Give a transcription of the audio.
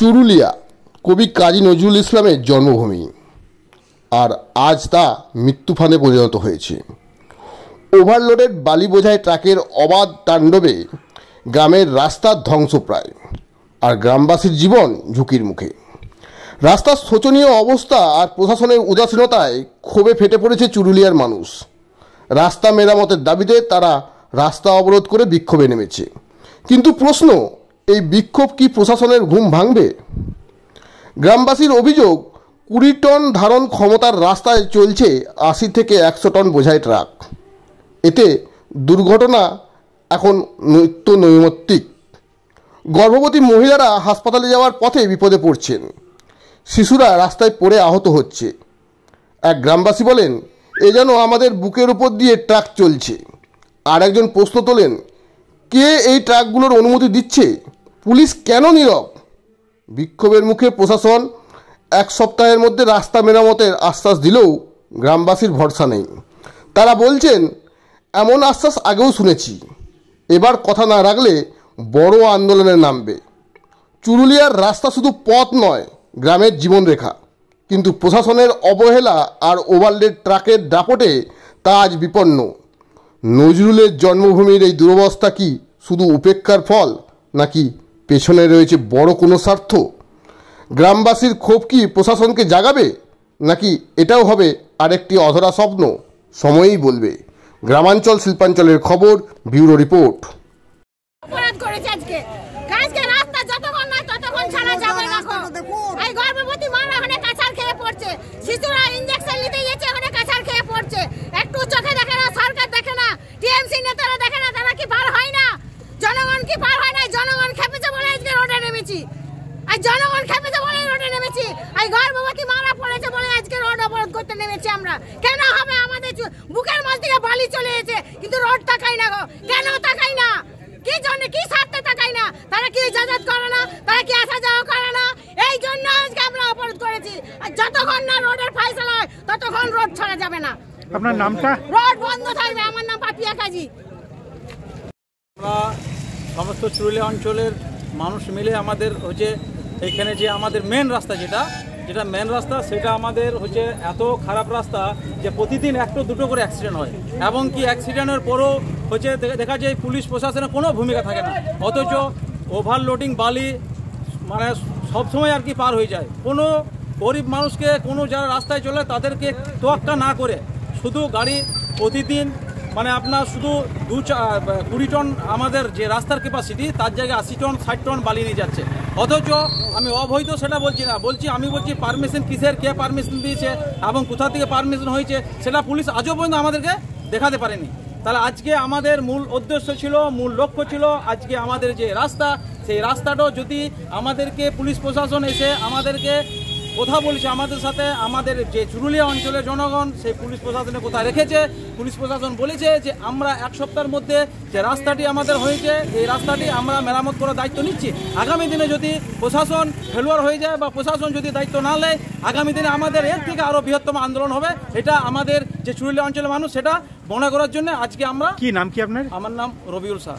চুরুলিয়া কবি কাজী নজরুল ইসলামের জন্মভূমি, আর আজ তা মৃত্যুফানে পরিণত হয়েছে। ওভারলোডেড বালি বোঝাই ট্রাকের অবাধ তাণ্ডবে গ্রামের রাস্তার ধ্বংসপ্রায়, আর গ্রামবাসীর জীবন ঝুঁকির মুখে। রাস্তার শোচনীয় অবস্থা আর প্রশাসনের উদাসীনতায় ক্ষোভে ফেটে পড়েছে চুরুলিয়ার মানুষ। রাস্তা মেরামতের দাবিতে তারা রাস্তা অবরোধ করে বিক্ষোভে নেমেছে। কিন্তু প্রশ্ন, এই বিক্ষোভ কি প্রশাসনের ঘুম ভাঙবে? গ্রামবাসীর অভিযোগ, 20 টন ধারণ ক্ষমতার রাস্তায় চলছে 80 থেকে 100 টন বোঝাই ট্রাক। এতে দুর্ঘটনা এখন নিত্য নৈমিত্তিক। গর্ভবতী মহিলারা হাসপাতালে যাওয়ার পথে বিপদে পড়ছেন, শিশুরা রাস্তায় পড়ে আহত হচ্ছে। এক গ্রামবাসী বলেন, এ যেন আমাদের বুকের উপর দিয়ে ট্রাক চলছে। আর একজন প্রশ্ন তোলেন, কে এই ট্রাকগুলোর অনুমতি দিচ্ছে? পুলিশ কেন নীরব? বিক্ষোভের মুখে প্রশাসন 1 সপ্তাহের মধ্যে রাস্তা মেরামতের আশ্বাস দিলেও গ্রামবাসীর ভরসা নেই। তারা বলছেন, এমন আশ্বাস আগেও শুনেছি, এবার কথা না রাখলে বড় আন্দোলনে নামবে। চুরুলিয়ার রাস্তা শুধু পথ নয়, গ্রামের জীবনরেখা। কিন্তু প্রশাসনের অবহেলা আর ওভারলোড ট্রাকের দাপটে তা আজ বিপন্ন। নজরুলের জন্মভূমির এই দুরবস্থা কি শুধু উপেক্ষার ফল, নাকি পেছনে রয়েছে বড় কোনো স্বার্থ? গ্রামবাসীর ক্ষোভ কি প্রশাসনকে জাগাবে, নাকি এটাও হবে আরেকটি অধরা স্বপ্ন? সময়ই বলবে। গ্রামাঞ্চল শিল্পাঞ্চলের খবর, ব্যুরো রিপোর্ট। শিশুরা ইনজেকশন নিতে গেছে, ওখানে কাছাড় খেয়ে পড়ছে। একটু চোখে দেখে না, সরকার দেখে না, টিএমসি নেতারা দেখে না, তারা কি পার হয় না? জনগণ কি পার হয় না? জনগণ খেপেছে বলে আজকে রোডে নেমেছি। আর জনগণ খেপেছে বলে রোডে নেমেছি। আর গর্ভবতী মারা পড়েছে বলে আজকে রোড অবরোধ করতে নেমেছি আমরা। কেন হবে? আমাদের বুকের মাঝ থেকে বালি চলে এসেছে, কিন্তু রোড তাকাই না গো। কেন তাকাই না? কি জন্য, কি স্বার্থে তাকাই না? তারা কি ইজাজত করে না? তারা কি আসা যাওয়া করে না? এই জন্য আজকে আমরা অবরোধ করেছি। আর যতক্ষণ না রোডের ফয়সালা হয় ততক্ষণ রোড ছাড়া যাবে না। আপনার নামটা? রোড বন্ধ থাকবে। আমার নাম পাপিয়া কাজী। আমরা সমস্ত চুরুলিয়া অঞ্চলের মানুষ মিলে আমাদের হচ্ছে এইখানে যে আমাদের মেন রাস্তা যেটা মেন রাস্তা, সেটা আমাদের হচ্ছে এত খারাপ রাস্তা যে প্রতিদিন 1-2 করে অ্যাক্সিডেন্ট হয়, এবং কি অ্যাক্সিডেন্টের পরও হচ্ছে দেখা যায় পুলিশ প্রশাসনের কোনো ভূমিকা থাকে না। অথচ ওভারলোডিং বালি মানে সবসময় আর কি পার হয়ে যায়। কোনো গরিব মানুষকে, কোনো যারা রাস্তায় চলে তাদেরকে তোয়াক্কা না করে শুধু গাড়ি প্রতিদিন মানে আপনার শুধু 20 টন আমাদের যে রাস্তার ক্যাপাসিটি, তার জায়গায় 80 টন 60 টন বালি নিয়ে যাচ্ছে। অথচ আমি অবৈধ সেটা বলছি না, আমি বলছি পারমিশন কিসের, কে পারমিশন দিয়েছে এবং কোথা থেকে পারমিশন হয়েছে সেটা পুলিশ আজও পর্যন্ত আমাদেরকে দেখাতে পারেনি। তাহলে আজকে আমাদের মূল উদ্দেশ্য ছিল, মূল লক্ষ্য ছিল, আজকে আমাদের যে রাস্তা, সেই রাস্তাটাও যদি আমাদেরকে পুলিশ প্রশাসন এসে আমাদেরকে কথা বলেছে আমাদের সাথে, আমাদের যে চুরুলিয়া অঞ্চলের জনগণ সেই পুলিশ প্রশাসনের কথা রেখেছে। পুলিশ প্রশাসন বলেছে যে আমরা 1 সপ্তাহের মধ্যে যে রাস্তাটি আমাদের হয়েছে, এই রাস্তাটি আমরা মেরামত করার দায়িত্ব নিচ্ছি। আগামী দিনে যদি প্রশাসন ফেলুয়ার হয়ে যায় বা প্রশাসন যদি দায়িত্ব না নেয়, আগামী দিনে আমাদের এর থেকে আরও বৃহত্তম আন্দোলন হবে। এটা আমাদের যে চুরুলিয়া অঞ্চলের মানুষ সেটা মনে করার জন্য আজকে আমরা। কি নাম কি আপনার? আমার নাম রবিউল শাহ।